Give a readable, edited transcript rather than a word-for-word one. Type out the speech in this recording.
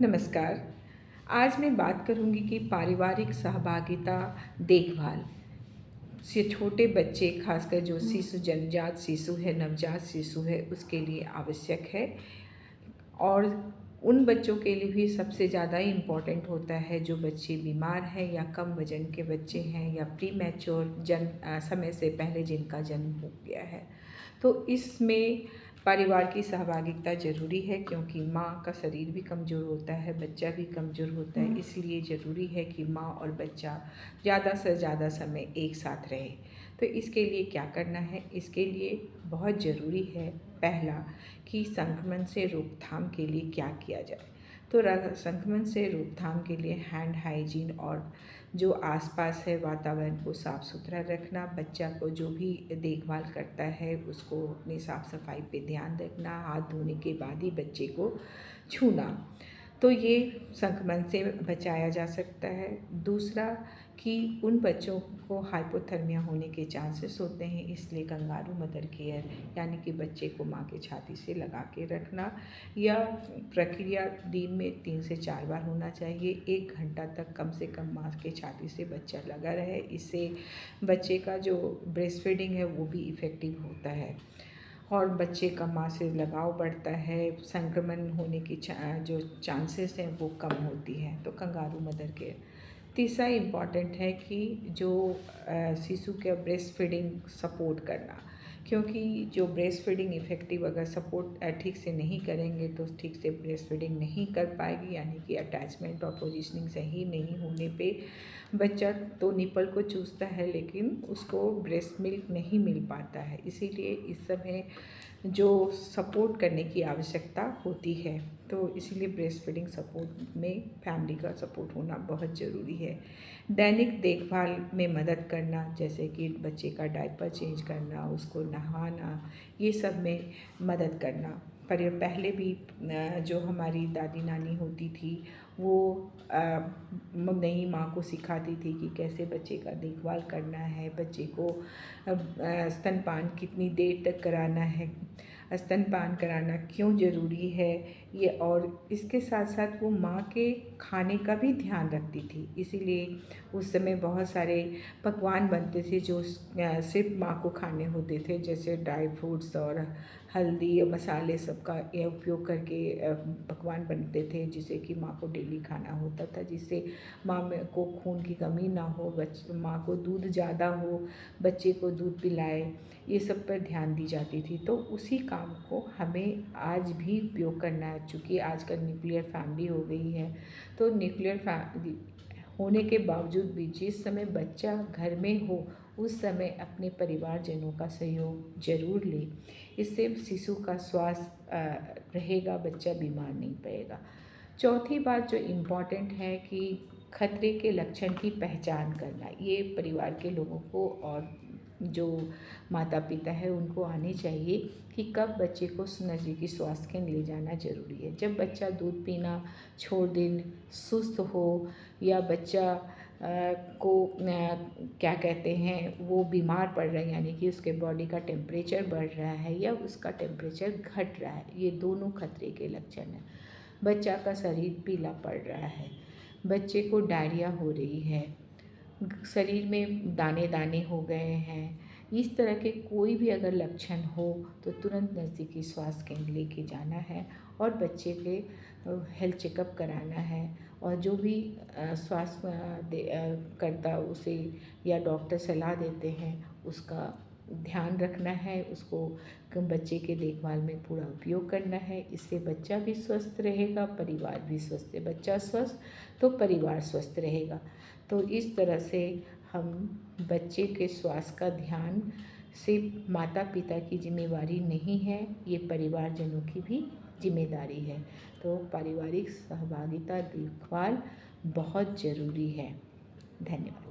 नमस्कार। आज मैं बात करूंगी कि पारिवारिक सहभागिता देखभाल से छोटे बच्चे, खासकर जो शिशु, जन्मजात शिशु है, नवजात शिशु है, उसके लिए आवश्यक है। और उन बच्चों के लिए भी सबसे ज़्यादा इम्पॉर्टेंट होता है जो बच्चे बीमार हैं या कम वजन के बच्चे हैं या प्री मैच्योर समय से पहले जिनका जन्म हो गया है। तो इसमें परिवार की सहभागिता ज़रूरी है, क्योंकि माँ का शरीर भी कमज़ोर होता है, बच्चा भी कमज़ोर होता है। इसलिए ज़रूरी है कि माँ और बच्चा ज़्यादा से ज़्यादा समय एक साथ रहे। तो इसके लिए क्या करना है? इसके लिए बहुत ज़रूरी है, पहला, कि संक्रमण से रोकथाम के लिए क्या किया जाए। तो संक्रमण से रोकथाम के लिए हैंड हाइजीन और जो आसपास है वातावरण को साफ़ सुथरा रखना, बच्चा को जो भी देखभाल करता है उसको अपनी साफ़ सफाई पे ध्यान रखना, हाथ धोने के बाद ही बच्चे को छूना, तो ये संक्रमण से बचाया जा सकता है। दूसरा, कि उन बच्चों को हाइपोथर्मिया होने के चांसेस होते हैं, इसलिए कंगारू मदर केयर यानी कि बच्चे को माँ की छाती से लगा के रखना, या प्रक्रिया दिन में 3 से 4 बार होना चाहिए। 1 घंटा तक कम से कम माँ के छाती से बच्चा लगा रहे। इससे बच्चे का जो ब्रेस्ट फीडिंग है वो भी इफ़ेक्टिव होता है और बच्चे का माँ से लगाव बढ़ता है। संक्रमण होने की जो चांसेस हैं वो कम होती हैं। तो कंगारू मदर केयर। तीसरा इम्पॉर्टेंट है कि जो शिशु के ब्रेस्ट फीडिंग सपोर्ट करना, क्योंकि जो ब्रेस्ट फीडिंग इफ़ेक्टिव अगर सपोर्ट ठीक से नहीं करेंगे तो ठीक से ब्रेस्ट फीडिंग नहीं कर पाएगी, यानी कि अटैचमेंट और पोजीशनिंग सही नहीं होने पे बच्चा तो निपल को चूसता है लेकिन उसको ब्रेस्ट मिल्क नहीं मिल पाता है। इसीलिए इस समय जो सपोर्ट करने की आवश्यकता होती है, तो इसीलिए ब्रेस्ट फीडिंग सपोर्ट में फैमिली का सपोर्ट होना बहुत ज़रूरी है। दैनिक देखभाल में मदद करना, जैसे कि बच्चे का डायपर चेंज करना, उसको नहाना, ये सब में मदद करना। पर पहले भी जो हमारी दादी नानी होती थी वो नई माँ को सिखाती थी कि कैसे बच्चे का देखभाल करना है, बच्चे को स्तनपान कितनी देर तक कराना है, स्तनपान कराना क्यों ज़रूरी है ये, और इसके साथ साथ वो माँ के खाने का भी ध्यान रखती थी। इसीलिए उस समय बहुत सारे पकवान बनते थे जो सिर्फ माँ को खाने होते थे, जैसे ड्राई फ्रूट्स और हल्दी और मसाले सबका ये उपयोग करके पकवान बनते थे, जिसे कि माँ को डेली खाना होता था, जिससे माँ में को खून की कमी ना हो, माँ को दूध ज़्यादा हो, बच्चे को दूध पिलाए, ये सब पर ध्यान दी जाती थी। तो उसी काम को हमें आज भी उपयोग करना है। चूँकि आजकल न्यूक्लियर फैमिली हो गई है, तो न्यूक्लियर फैमिली होने के बावजूद भी जिस समय बच्चा घर में हो उस समय अपने परिवारजनों का सहयोग ज़रूर लें। इससे शिशु का स्वास्थ्य रहेगा, बच्चा बीमार नहीं पड़ेगा। चौथी बात जो इम्पॉर्टेंट है कि खतरे के लक्षण की पहचान करना, ये परिवार के लोगों को और जो माता पिता है उनको आनी चाहिए कि कब बच्चे को नज़दीकी स्वास्थ्य केंद्र ले जाना ज़रूरी है। जब बच्चा दूध पीना छोड़ दे, सुस्त हो, या बच्चा को क्या कहते हैं वो बीमार पड़ रहा है, यानी कि उसके बॉडी का टेम्परेचर बढ़ रहा है या उसका टेम्परेचर घट रहा है, ये दोनों खतरे के लक्षण हैं। बच्चा का शरीर पीला पड़ रहा है, बच्चे को डायरिया हो रही है, शरीर में दाने दाने हो गए हैं, इस तरह के कोई भी अगर लक्षण हो तो तुरंत नज़दीकी स्वास्थ्य केंद्र लेके जाना है और बच्चे के हेल्थ चेकअप कराना है। और जो भी स्वास्थ्य करता उसे या डॉक्टर सलाह देते हैं उसका ध्यान रखना है, उसको बच्चे के देखभाल में पूरा उपयोग करना है। इससे बच्चा भी स्वस्थ रहेगा, परिवार भी स्वस्थ है। बच्चा स्वस्थ तो परिवार स्वस्थ रहेगा। तो इस तरह से हम बच्चे के स्वास्थ्य का ध्यान सिर्फ माता पिता की जिम्मेवारी नहीं है, ये परिवारजनों की भी जिम्मेदारी है। तो पारिवारिक सहभागिता देखभाल बहुत ज़रूरी है। धन्यवाद।